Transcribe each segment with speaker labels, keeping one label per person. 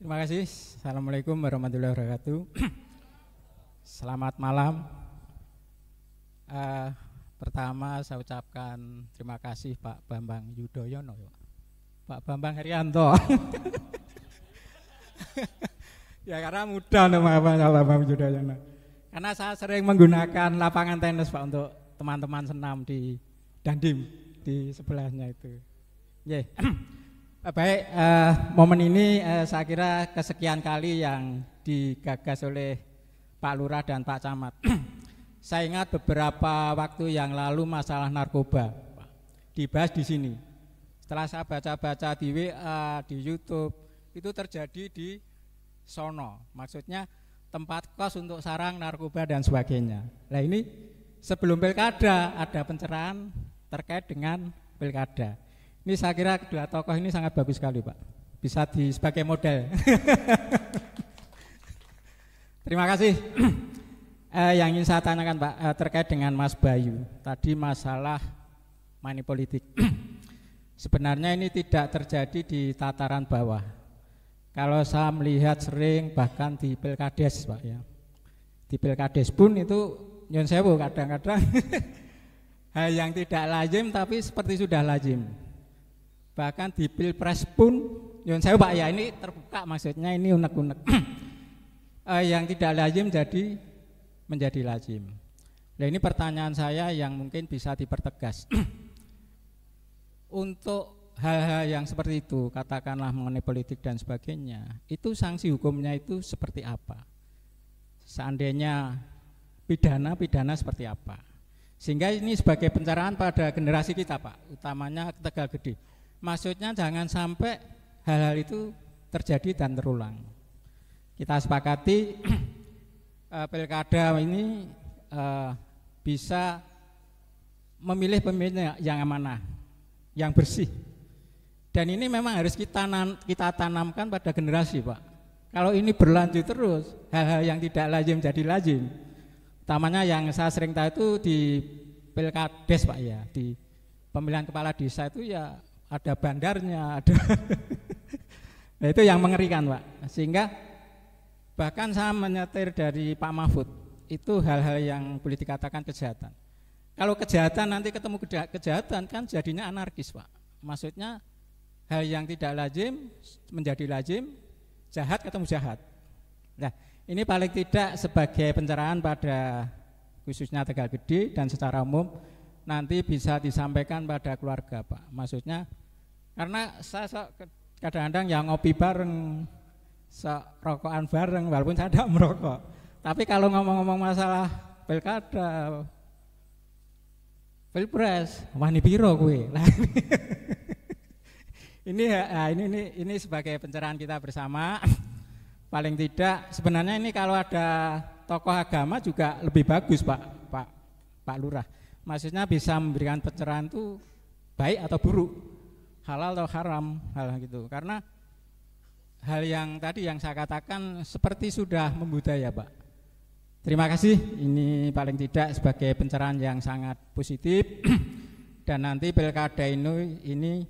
Speaker 1: Terima kasih. Assalamualaikum warahmatullahi wabarakatuh. Selamat malam. Pertama saya ucapkan terima kasih Pak Bambang Yudhoyono, Pak Bambang Herianto. Ya karena mudah untuk Pak Bambang Yudhoyono. Karena saya sering menggunakan lapangan tenis Pak untuk teman-teman senam di Dandim di sebelahnya itu. Yeah. Baik, momen ini saya kira kesekian kali yang digagas oleh Pak Lurah dan Pak Camat. Saya ingat beberapa waktu yang lalu masalah narkoba dibahas di sini. Setelah saya baca-baca di WA, di YouTube, itu terjadi di sono. Maksudnya tempat kos untuk sarang narkoba dan sebagainya. Nah ini sebelum pilkada ada pencerahan terkait dengan pilkada. Ini saya kira kedua tokoh ini sangat bagus sekali Pak. Bisa sebagai model. Terima kasih. Yang ingin saya tanyakan Pak terkait dengan Mas Bayu. Tadi masalah money politik. Sebenarnya ini tidak terjadi di tataran bawah. Kalau saya melihat sering bahkan di Pilkades Pak ya. Di Pilkades pun itu nyun sewu kadang-kadang hal yang tidak lazim tapi seperti sudah lazim. Bahkan di Pilpres pun nyun sewu Pak ya, ini terbuka maksudnya ini unek-unek. Yang tidak lazim menjadi lazim. Nah ini pertanyaan saya yang mungkin bisa dipertegas. Untuk hal-hal yang seperti itu, katakanlah mengenai politik dan sebagainya, itu sanksi hukumnya itu seperti apa? Seandainya pidana seperti apa? Sehingga ini sebagai pencerahan pada generasi kita Pak, utamanya Tegal Gede. Maksudnya jangan sampai hal-hal itu terjadi dan terulang. Kita sepakati pilkada ini bisa memilih pemimpin yang amanah, yang bersih. Dan ini memang harus kita tanamkan pada generasi Pak. Kalau ini berlanjut terus, hal-hal yang tidak lazim jadi lazim. Utamanya yang saya sering tahu itu di Pilkades Pak ya, di pemilihan kepala desa itu ya ada bandarnya, ada. Nah itu yang mengerikan Pak. Sehingga bahkan saya menyetir dari Pak Mahfud, itu hal-hal yang boleh dikatakan kejahatan. Kalau kejahatan nanti ketemu kejahatan kan jadinya anarkis Pak. Maksudnya hal yang tidak lazim menjadi lazim, jahat ketemu jahat. Nah ini paling tidak sebagai pencerahan pada khususnya Tegal Gede dan secara umum nanti bisa disampaikan pada keluarga Pak. Maksudnya karena saya kadang-kadang yang ngopi bareng, rokokan bareng walaupun saya tidak merokok. Tapi kalau ngomong-ngomong masalah pilkada, pilpres, wah ini piro gue. Nah, ini sebagai pencerahan kita bersama. Paling tidak sebenarnya ini kalau ada tokoh agama juga lebih bagus Pak Lurah. Maksudnya bisa memberikan pencerahan itu baik atau buruk, halal atau haram, hal gitu. Karena hal yang tadi yang saya katakan seperti sudah membudaya Pak. Terima kasih, ini paling tidak sebagai pencerahan yang sangat positif. Dan nanti pilkada ini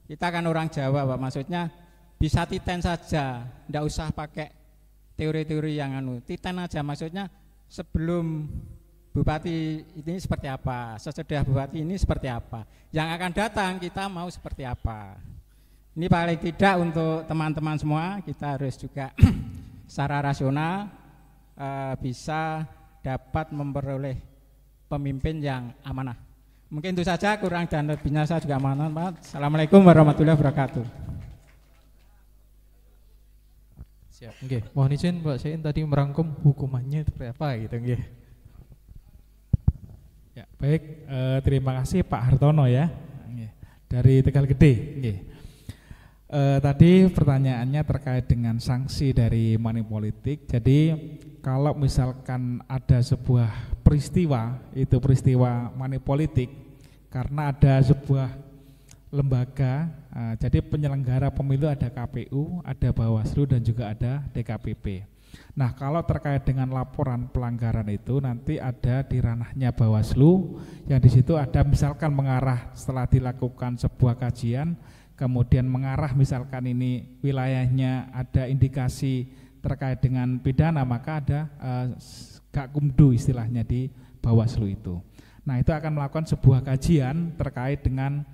Speaker 1: kita kan orang Jawa Pak, maksudnya bisa titen saja, tidak usah pakai teori-teori yang titen aja. Maksudnya sebelum Bupati ini seperti apa, sesudah Bupati ini seperti apa, yang akan datang kita mau seperti apa. Ini paling tidak untuk teman-teman semua kita harus juga secara rasional bisa dapat memperoleh pemimpin yang amanah. Mungkin itu saja, kurang dan lebihnya saya juga mohon maaf. Assalamualaikum warahmatullahi wabarakatuh.
Speaker 2: Siap. Nggih, mohon izin Pak Sein tadi merangkum hukumannya seperti apa gitu nggih. Ya, baik, terima kasih Pak Hartono ya. Dari Tegal Gede nggih. Tadi pertanyaannya terkait dengan sanksi dari money politik. Jadi kalau misalkan ada sebuah peristiwa, itu peristiwa money politik, karena ada sebuah lembaga, jadi penyelenggara pemilu ada KPU, ada Bawaslu dan juga ada DKPP. Nah, kalau terkait dengan laporan pelanggaran itu nanti ada di ranahnya Bawaslu, yang di situ ada misalkan mengarah setelah dilakukan sebuah kajian, kemudian mengarah misalkan ini wilayahnya ada indikasi terkait dengan pidana, maka ada Gakumdu istilahnya di Bawaslu itu. Nah, itu akan melakukan sebuah kajian terkait dengan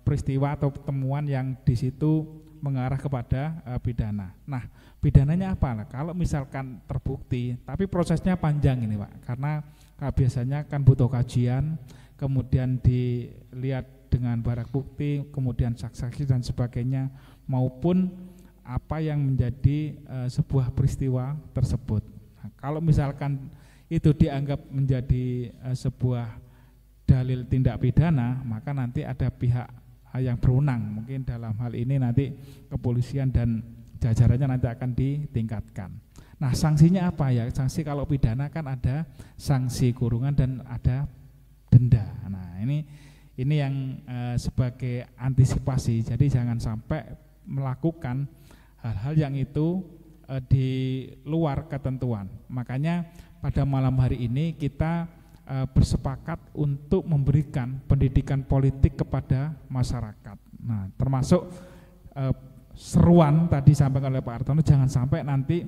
Speaker 2: peristiwa atau temuan yang di situ mengarah kepada pidana. Nah, pidananya apa? Nah, kalau misalkan terbukti, tapi prosesnya panjang ini Pak, karena biasanya kan butuh kajian, kemudian dilihat dengan barang bukti, kemudian saksi dan sebagainya, maupun apa yang menjadi sebuah peristiwa tersebut. Nah, kalau misalkan itu dianggap menjadi sebuah dalil tindak pidana, maka nanti ada pihak yang berwenang, mungkin dalam hal ini nanti kepolisian dan jajarannya nanti akan ditingkatkan. Nah, sanksinya apa ya? Sanksi kalau pidana kan ada sanksi kurungan dan ada denda. Nah, ini yang sebagai antisipasi. Jadi jangan sampai melakukan hal-hal yang itu di luar ketentuan. Makanya pada malam hari ini kita bersepakat untuk memberikan pendidikan politik kepada masyarakat. Nah, termasuk seruan tadi disampaikan oleh Pak Hartono, jangan sampai nanti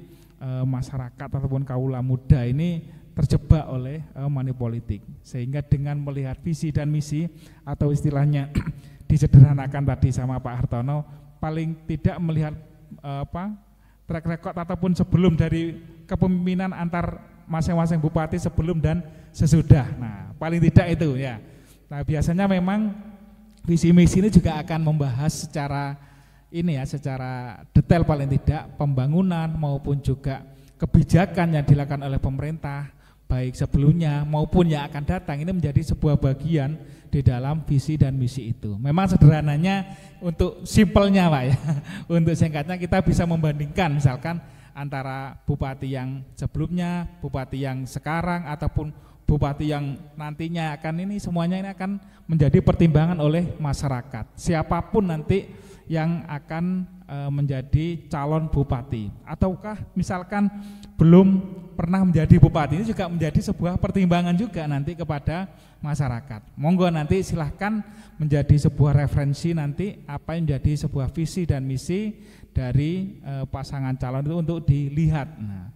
Speaker 2: masyarakat ataupun kaula muda ini terjebak oleh money politik, sehingga dengan melihat visi dan misi atau istilahnya disederhanakan tadi sama Pak Hartono, paling tidak melihat track record ataupun sebelum dari kepemimpinan antar masing-masing bupati sebelum dan sesudah. Nah, paling tidak itu ya. Nah, biasanya memang visi misi ini juga akan membahas secara secara detail paling tidak pembangunan maupun juga kebijakan yang dilakukan oleh pemerintah baik sebelumnya maupun yang akan datang. Ini menjadi sebuah bagian di dalam visi dan misi itu. Memang sederhananya untuk simpelnya Pak ya. Untuk singkatnya kita bisa membandingkan misalkan antara bupati yang sebelumnya, bupati yang sekarang ataupun bupati yang nantinya akan ini, semuanya ini akan menjadi pertimbangan oleh masyarakat. Siapapun nanti yang akan menjadi calon bupati ataukah misalkan belum pernah menjadi bupati, ini juga menjadi sebuah pertimbangan juga nanti kepada masyarakat. Monggo nanti silahkan menjadi sebuah referensi nanti apa yang menjadi sebuah visi dan misi dari pasangan calon itu untuk dilihat. Nah,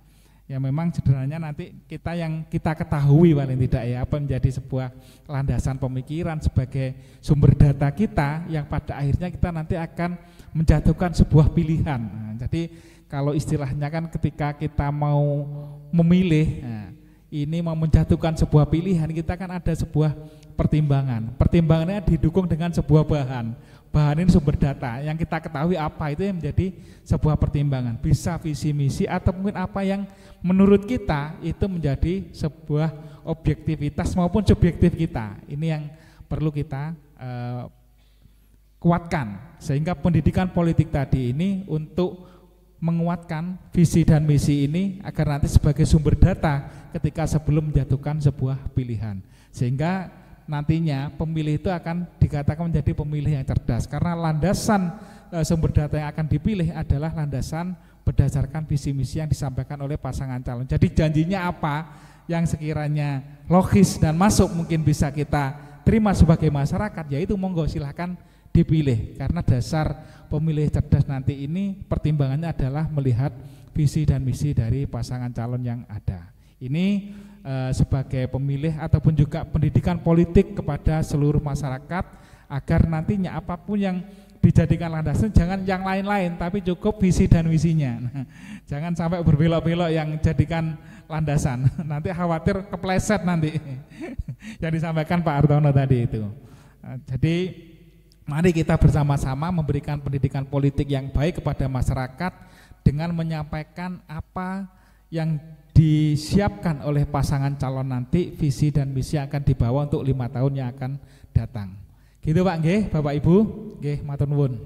Speaker 2: ya memang sederhananya nanti yang kita ketahui paling tidak ya apa menjadi sebuah landasan pemikiran sebagai sumber data kita yang pada akhirnya kita nanti akan menjatuhkan sebuah pilihan. Nah, jadi kalau istilahnya kan ketika kita mau memilih, nah, ini mau menjatuhkan sebuah pilihan, kita kan ada sebuah pertimbangan. Pertimbangannya didukung dengan sebuah bahan ini sumber data yang kita ketahui apa itu yang menjadi sebuah pertimbangan, bisa visi misi atau mungkin apa yang menurut kita itu menjadi sebuah objektivitas maupun subjektif kita. Ini yang perlu kita kuatkan, sehingga pendidikan politik tadi ini untuk menguatkan visi dan misi ini agar nanti sebagai sumber data ketika sebelum menjatuhkan sebuah pilihan, sehingga nantinya pemilih itu akan dikatakan menjadi pemilih yang cerdas karena landasan sumber data yang akan dipilih adalah landasan berdasarkan visi misi yang disampaikan oleh pasangan calon. Jadi janjinya apa yang sekiranya logis dan masuk mungkin bisa kita terima sebagai masyarakat, yaitu monggo silahkan dipilih, karena dasar pemilih cerdas nanti ini pertimbangannya adalah melihat visi dan misi dari pasangan calon yang ada. Ini sebagai pemilih ataupun juga pendidikan politik kepada seluruh masyarakat agar nantinya apapun yang dijadikan landasan jangan yang lain-lain tapi cukup visi dan misinya. Nah, jangan sampai berbelok-belok yang jadikan landasan. Nanti khawatir kepleset nanti yang disampaikan Pak Hartono tadi itu. Jadi mari kita bersama-sama memberikan pendidikan politik yang baik kepada masyarakat dengan menyampaikan apa yang disiapkan oleh pasangan calon nanti, visi dan misi akan dibawa untuk 5 tahun yang akan datang. Gitu Pak nggih, Bapak Ibu, nggih matur nuwun.